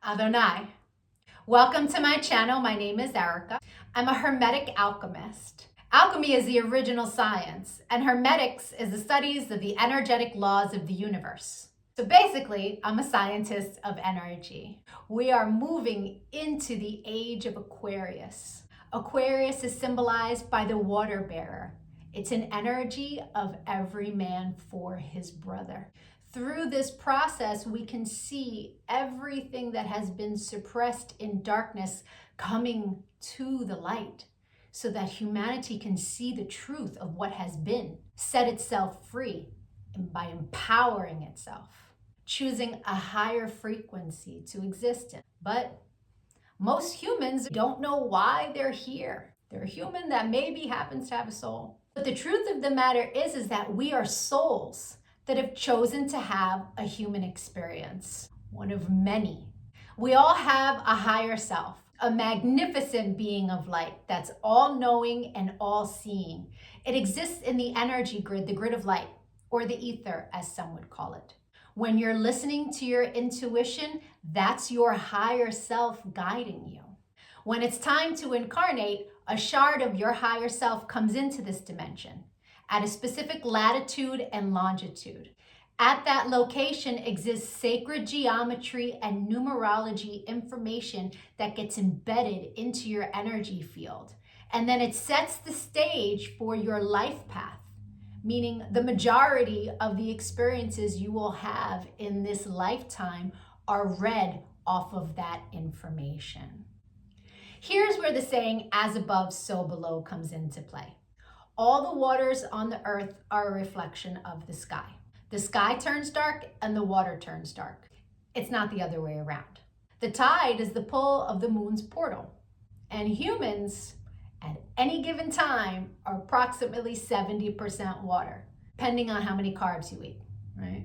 Adonai. Welcome to my channel. My name is Erica. I'm a Hermetic alchemist. Alchemy is the original science, and Hermetics is the studies of the energetic laws of the universe. So basically, I'm a scientist of energy. We are moving into the age of Aquarius. Aquarius is symbolized by the water bearer. It's an energy of every man for his brother. Through this process, we can see everything that has been suppressed in darkness coming to the light so that humanity can see the truth of what has been, set itself free, and by empowering itself, choosing a higher frequency to exist in. But most humans don't know why they're here. They're a human that maybe happens to have a soul. But the truth of the matter is that we are souls that have chosen to have a human experience, one of many. We all have a higher self, a magnificent being of light that's all-knowing and all-seeing. It exists in the energy grid, the grid of light, or the ether, as some would call it. When you're listening to your intuition, that's your higher self guiding you. When it's time to incarnate, a shard of your higher self comes into this dimension at a specific latitude and longitude. At that location exists sacred geometry and numerology information that gets embedded into your energy field. And then it sets the stage for your life path, meaning the majority of the experiences you will have in this lifetime are read off of that information. Here's where the saying, as above, so below, comes into play. All the waters on the earth are a reflection of the sky. The sky turns dark and the water turns dark. It's not the other way around. The tide is the pull of the moon's portal. And humans, at any given time, are approximately 70% water, depending on how many carbs you eat, right?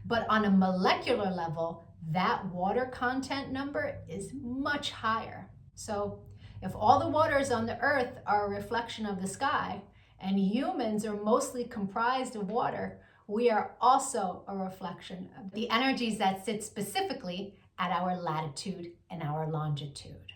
But on a molecular level, that water content number is much higher. So if all the waters on the earth are a reflection of the sky, and humans are mostly comprised of water, we are also a reflection of the energies that sit specifically at our latitude and our longitude.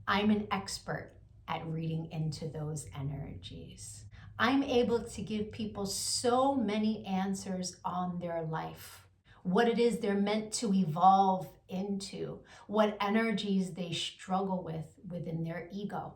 I'm an expert at reading into those energies. I'm able to give people so many answers on their life, what it is they're meant to evolve into, what energies they struggle with within their ego.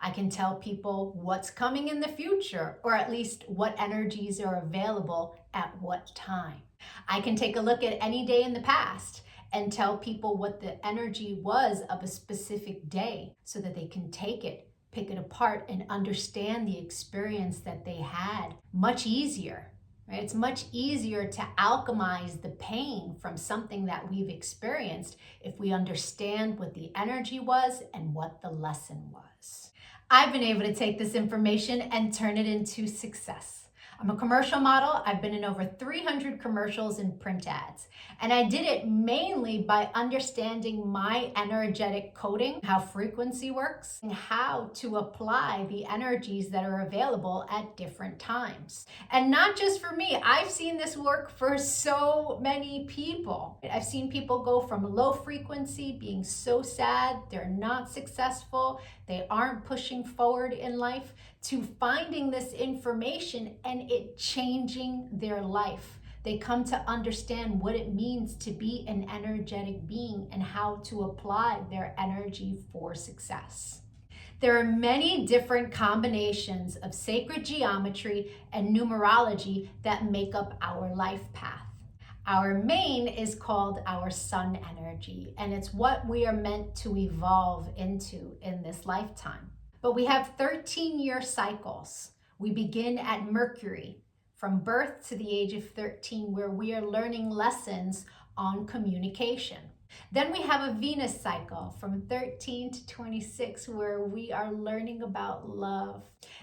I can tell people what's coming in the future, or at least what energies are available at what time. I can take a look at any day in the past and tell people what the energy was of a specific day so that they can take it, pick it apart, and understand the experience that they had much easier. Right? It's much easier to alchemize the pain from something that we've experienced if we understand what the energy was and what the lesson was. I've been able to take this information and turn it into success. I'm a commercial model. I've been in over 300 commercials and print ads. And I did it mainly by understanding my energetic coding, how frequency works, and how to apply the energies that are available at different times. And not just for me, I've seen this work for so many people. I've seen people go from low frequency, being so sad, they're not successful, they aren't pushing forward in life, to finding this information and it changing their life. They come to understand what it means to be an energetic being and how to apply their energy for success. There are many different combinations of sacred geometry and numerology that make up our life path. Our main is called our sun energy, and it's what we are meant to evolve into in this lifetime. But we have 13-year cycles. We begin at Mercury, from birth to the age of 13, where we are learning lessons on communication. Then we have a Venus cycle from 13 to 26, where we are learning about love.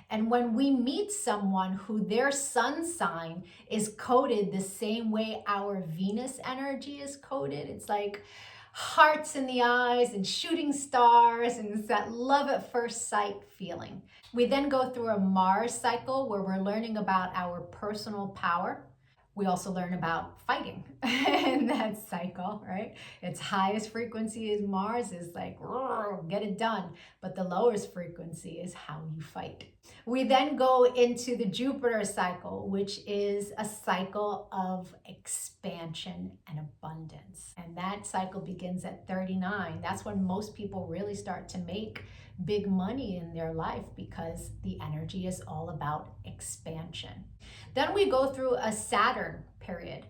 And when we meet someone who their sun sign is coded the same way our Venus energy is coded, it's like hearts in the eyes and shooting stars, and it's that love at first sight feeling. We then go through a Mars cycle where we're learning about our personal power. We also learn about fighting in that cycle, right? Its highest frequency is Mars, is like, get it done. But the lowest frequency is how you fight. We then go into the Jupiter cycle, which is a cycle of expansion and abundance. And that cycle begins at 39. That's when most people really start to make big money in their life, because the energy is all about expansion. Then we go through a Saturn period,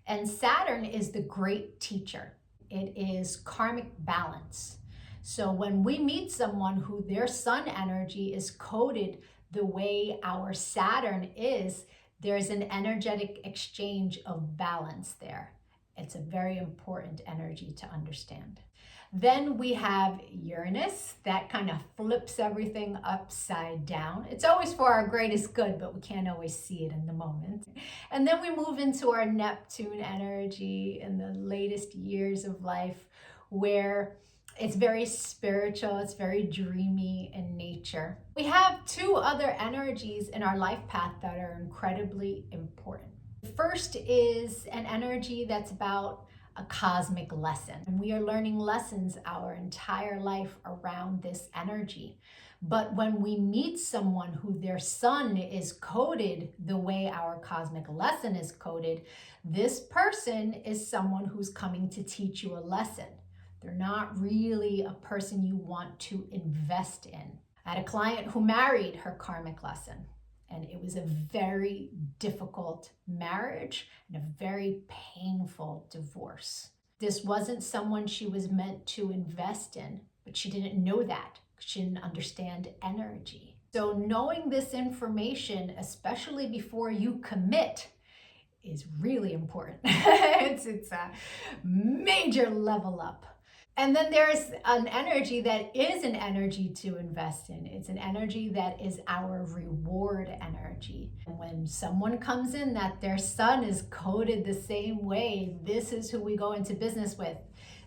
and Saturn is the great teacher. It is karmic balance. So when we meet someone who their sun energy is coded the way our Saturn is, there's an energetic exchange of balance there. It's a very important energy to understand. Then we have Uranus, that kind of flips everything upside down. It's always for our greatest good, but we can't always see it in the moment. And then we move into our Neptune energy in the latest years of life, where it's very spiritual, it's very dreamy in nature. We have two other energies in our life path that are incredibly important. The first is an energy that's about a cosmic lesson. And we are learning lessons our entire life around this energy. But when we meet someone who their sun is coded the way our cosmic lesson is coded, this person is someone who's coming to teach you a lesson. They're not really a person you want to invest in. I had a client who married her karmic lesson, and it was a very difficult marriage and a very painful divorce. This wasn't someone she was meant to invest in, but she didn't know that. She didn't understand energy. So knowing this information, especially before you commit, is really important. It's a major level up. And then there's an energy that is an energy to invest in. It's an energy that is our reward energy. And when someone comes in that their sun is coded the same way, this is who we go into business with.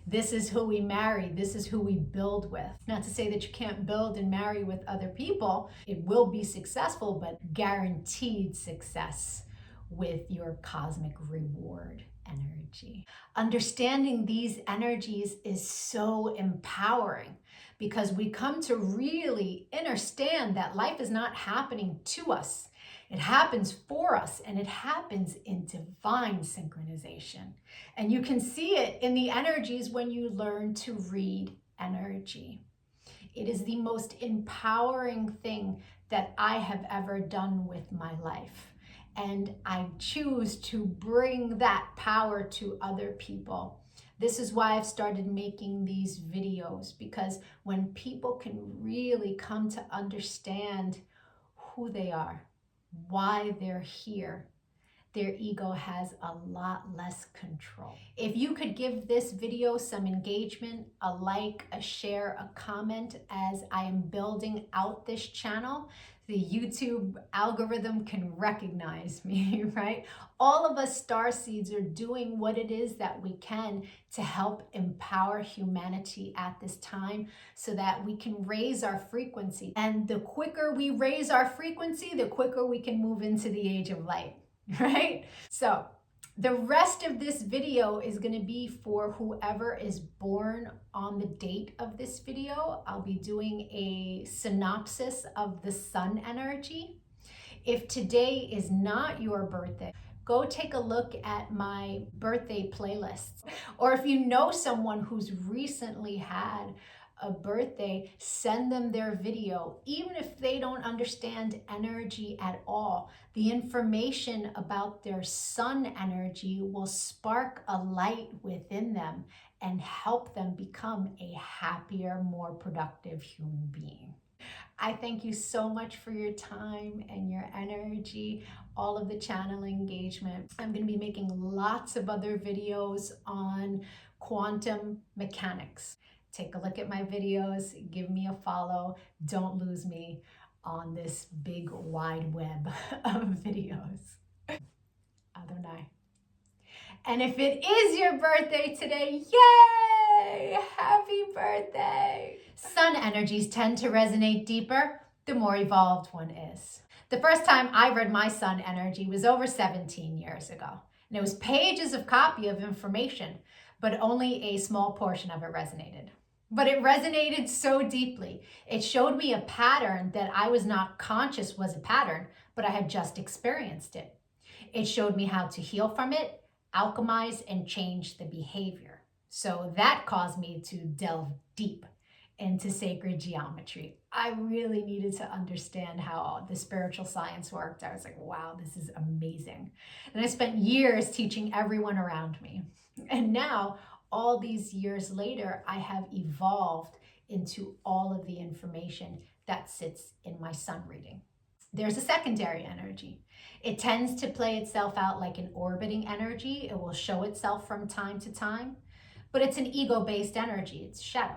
This is who we marry. This is who we build with. Not to say that you can't build and marry with other people. It will be successful, but guaranteed success with your cosmic reward energy. Understanding these energies is so empowering, because we come to really understand that life is not happening to us. It happens for us, and it happens in divine synchronization. And you can see it in the energies when you learn to read energy. It is the most empowering thing that I have ever done with my life. And I choose to bring that power to other people. This is why I've started making these videos, because when people can really come to understand who they are, why they're here, their ego has a lot less control. If you could give this video some engagement, a like, a share, a comment, as I am building out this channel, the YouTube algorithm can recognize me, right? All of us starseeds are doing what it is that we can to help empower humanity at this time, so that we can raise our frequency. And the quicker we raise our frequency, the quicker we can move into the age of light, right? So the rest of this video is going to be for whoever is born on the date of this video. I'll be doing a synopsis of the sun energy. If today is not your birthday, go take a look at my birthday playlists. Or if you know someone who's recently had a birthday, send them their video. Even if they don't understand energy at all, the information about their sun energy will spark a light within them and help them become a happier, more productive human being. I thank you so much for your time and your energy, all of the channel engagement. I'm going to be making lots of other videos on quantum mechanics. Take a look at my videos, give me a follow. Don't lose me on this big wide web of videos. Adonai. And if it is your birthday today, yay! Happy birthday! Sun energies tend to resonate deeper the more evolved one is. The first time I read my sun energy was over 17 years ago. And it was pages of copy of information, but only a small portion of it resonated. But it resonated so deeply. It showed me a pattern that I was not conscious was a pattern, but I had just experienced it. It showed me how to heal from it, alchemize, and change the behavior. So that caused me to delve deep into sacred geometry. I really needed to understand how the spiritual science worked. I was like, wow, this is amazing. And I spent years teaching everyone around me. And now, all these years later, I have evolved into all of the information that sits in my sun reading. There's a secondary energy. It tends to play itself out like an orbiting energy. It will show itself from time to time, but it's an ego-based energy. It's shadow.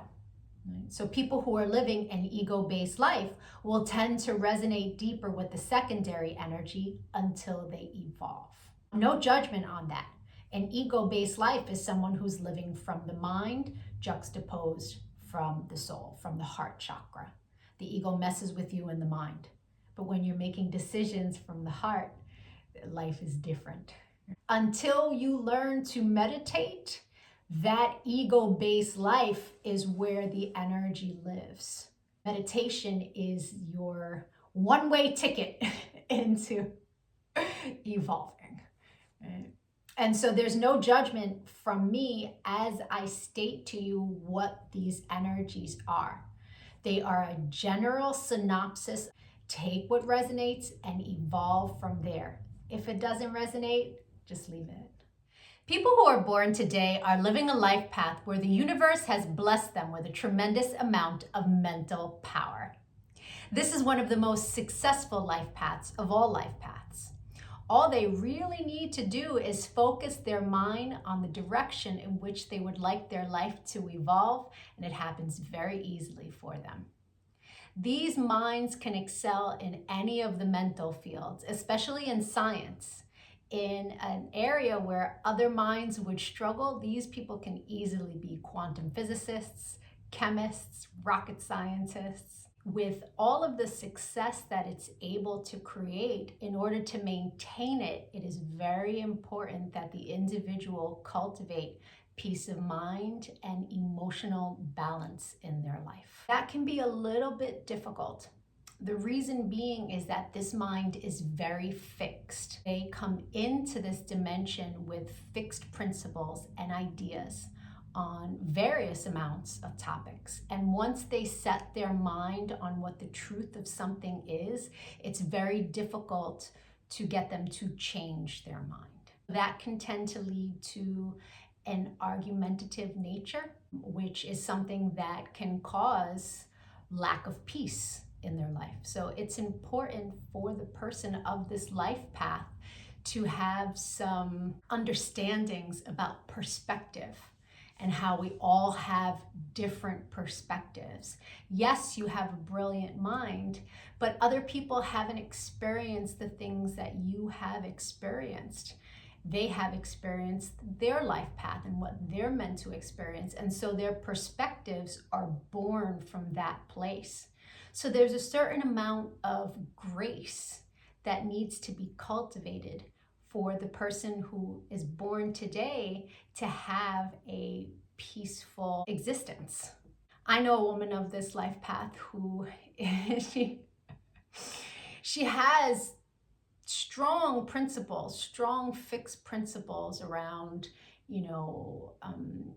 Right? So people who are living an ego-based life will tend to resonate deeper with the secondary energy until they evolve. No judgment on that. An ego-based life is someone who's living from the mind juxtaposed from the soul, from the heart chakra. The ego messes with you in the mind. But when you're making decisions from the heart, life is different. Until you learn to meditate, that ego-based life is where the energy lives. Meditation is your one-way ticket into evolving. Right? And so there's no judgment from me as I state to you what these energies are. They are a general synopsis. Take what resonates and evolve from there. If it doesn't resonate, just leave it. People who are born today are living a life path where the universe has blessed them with a tremendous amount of mental power. This is one of the most successful life paths of all life paths. All they really need to do is focus their mind on the direction in which they would like their life to evolve, and it happens very easily for them. These minds can excel in any of the mental fields, especially in science. In an area where other minds would struggle, these people can easily be quantum physicists, chemists, rocket scientists. With all of the success that it's able to create, in order to maintain it, it is very important that the individual cultivate peace of mind and emotional balance in their life. That can be a little bit difficult. The reason being is that this mind is very fixed. They come into this dimension with fixed principles and ideas on various amounts of topics. And once they set their mind on what the truth of something is, it's very difficult to get them to change their mind. That can tend to lead to an argumentative nature, which is something that can cause lack of peace in their life. So it's important for the person of this life path to have some understandings about perspective and how we all have different perspectives. Yes, you have a brilliant mind, but other people haven't experienced the things that you have experienced. They have experienced their life path and what they're meant to experience. And so their perspectives are born from that place. So there's a certain amount of grace that needs to be cultivated for the person who is born today to have a peaceful existence. I know a woman of this life path who she has strong principles, strong fixed principles around,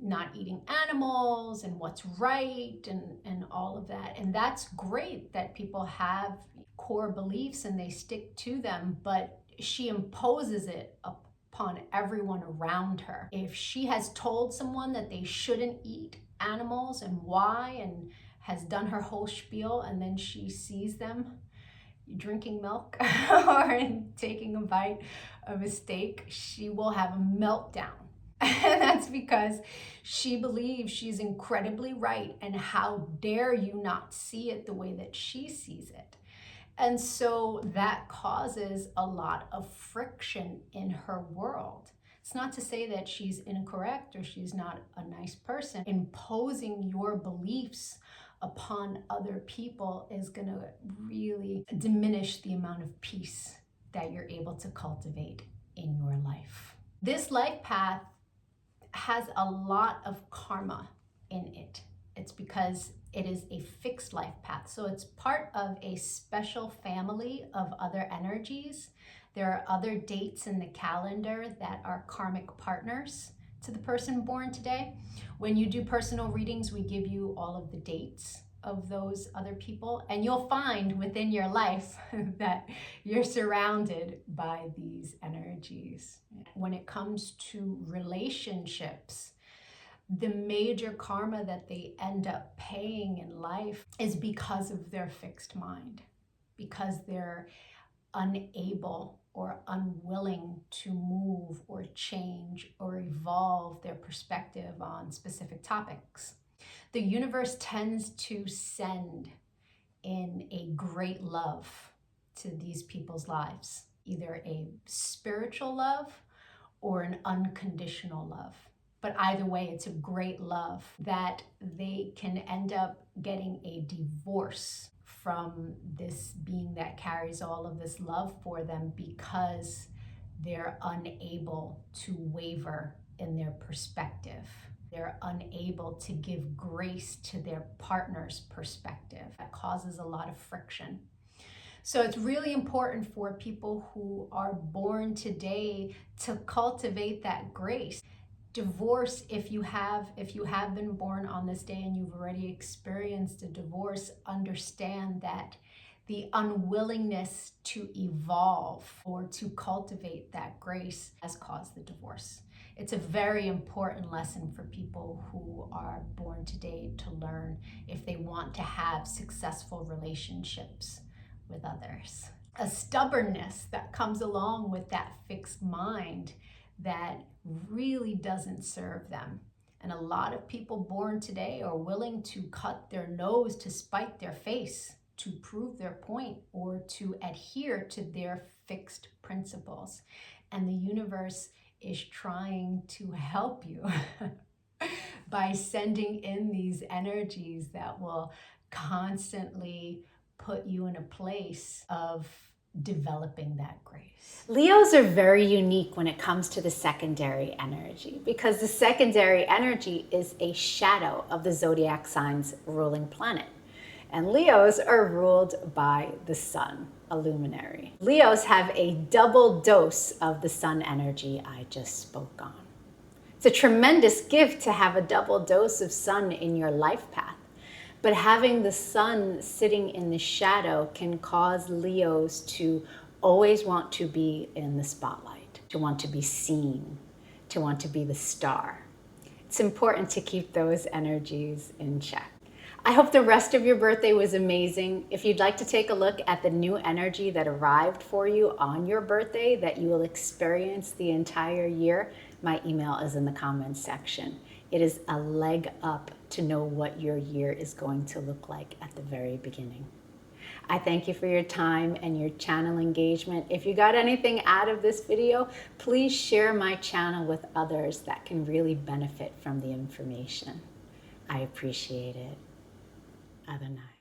not eating animals and what's right and all of that. And that's great that people have core beliefs and they stick to them, but she imposes it upon everyone around her. If she has told someone that they shouldn't eat animals and why, and has done her whole spiel, and then she sees them drinking milk or taking a bite of a steak, she will have a meltdown. And that's because she believes she's incredibly right, and how dare you not see it the way that she sees it. And so that causes a lot of friction in her world. It's not to say that she's incorrect or she's not a nice person. Imposing your beliefs upon other people is going to really diminish the amount of peace that you're able to cultivate in your life. This life path has a lot of karma in it. It's because it is a fixed life path. So it's part of a special family of other energies. There are other dates in the calendar that are karmic partners to the person born today. When you do personal readings, we give you all of the dates of those other people, and you'll find within your life that you're surrounded by these energies. When it comes to relationships, the major karma that they end up paying in life is because of their fixed mind, because they're unable or unwilling to move or change or evolve their perspective on specific topics. The universe tends to send in a great love to these people's lives, either a spiritual love or an unconditional love. But either way, it's a great love that they can end up getting a divorce from this being that carries all of this love for them because they're unable to waver in their perspective. They're unable to give grace to their partner's perspective. That causes a lot of friction. So it's really important for people who are born today to cultivate that grace. Divorce, if you have been born on this day and you've already experienced a divorce, understand that the unwillingness to evolve or to cultivate that grace has caused the divorce. It's a very important lesson for people who are born today to learn if they want to have successful relationships with others. A stubbornness that comes along with that fixed mind that really doesn't serve them. And a lot of people born today are willing to cut their nose to spite their face to prove their point or to adhere to their fixed principles. And the universe is trying to help you by sending in these energies that will constantly put you in a place of developing that grace. Leos are very unique when it comes to the secondary energy because the secondary energy is a shadow of the zodiac sign's ruling planet. And Leos are ruled by the sun, a luminary. Leos have a double dose of the sun energy I just spoke on. It's a tremendous gift to have a double dose of sun in your life path. But having the sun sitting in the shadow can cause Leos to always want to be in the spotlight, to want to be seen, to want to be the star. It's important to keep those energies in check. I hope the rest of your birthday was amazing. If you'd like to take a look at the new energy that arrived for you on your birthday that you will experience the entire year, my email is in the comments section. It is a leg up to know what your year is going to look like at the very beginning. I thank you for your time and your channel engagement. If you got anything out of this video, please share my channel with others that can really benefit from the information. I appreciate it. Adonai.